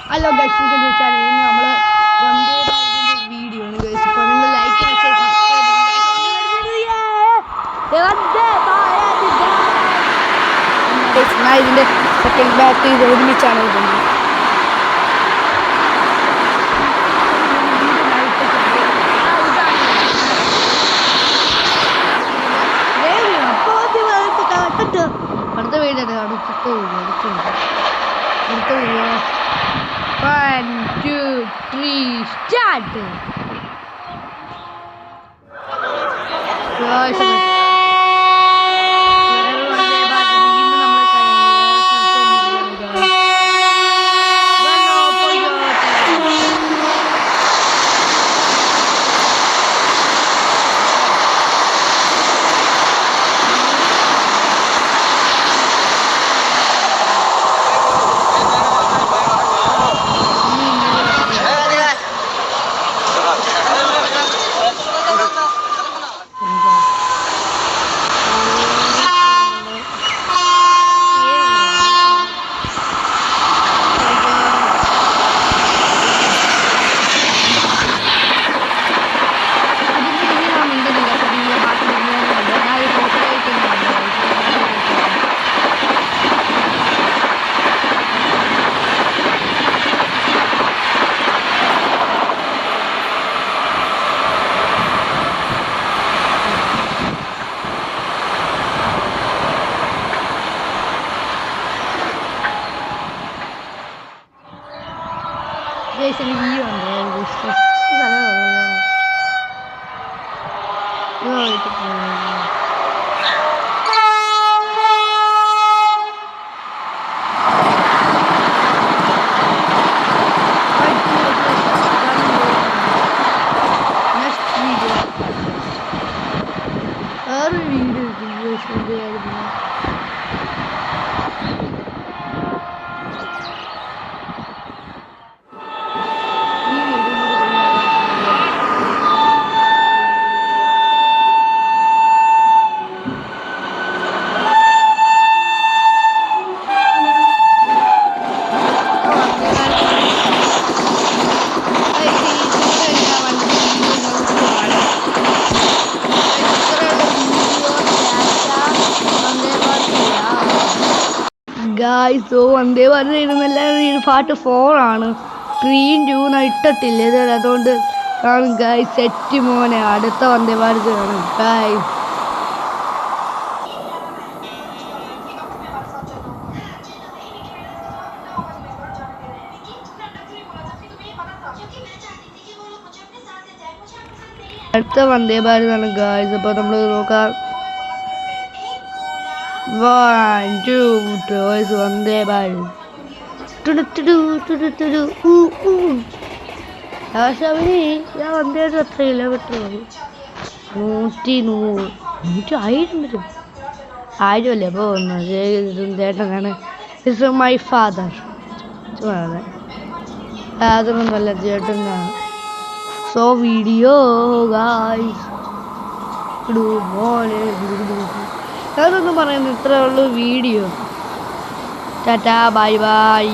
Hello guys, എന്ന് വെച്ചാൽ ഇന്ന് നമ്മൾ വന്ദേ ഭാരതിൻ്റെ വീഡിയോ ആണ് ഗൈസ്. അപ്പോൾ നിങ്ങൾ ലൈക്ക് ചെയ്ത് ഞാൻ ഇതിൻ്റെ സെക്കൻഡ് ബാക്ക് ഇത് ഒരുമിച്ചാണ് ഇടുന്നത്. അടുത്ത വീഡിയോ അടുത്ത video 1, 2, 3 start. Guys, ini video anda salah itu guys. So Vande Bharat എഴുതുന്നെല്ലാം part 4 ആണ്. 3 2 ഇട്ടിട്ടില്ല ഇത്, അതുകൊണ്ട് കാണും ഗായ്സ്. സെറ്റ് മോനെ, അടുത്ത വന്ദേ ഭാരത് കാണും ഗായ്സ്. അടുത്ത വന്ദേ ഭാരത് ആണ് ഗായ്സ്. അപ്പോൾ നമ്മൾ നോക്കാം. 1 2 3 വന്ദേ ഭാരത്. ഞാൻ വന്ദേ ഭാരത് എത്ര കിലോമീറ്റർ പോയി? 100 ആയിരമല്ലേ പോകുന്നത്? ചേട്ടനാണ്. It's my father. അതൊന്നുമല്ല, ചേട്ടനാണ്. So video guys. അതൊന്നും പറയുന്നത് ഇത്രേ ഉള്ളൂ വീഡിയോ. Tata, bye bye.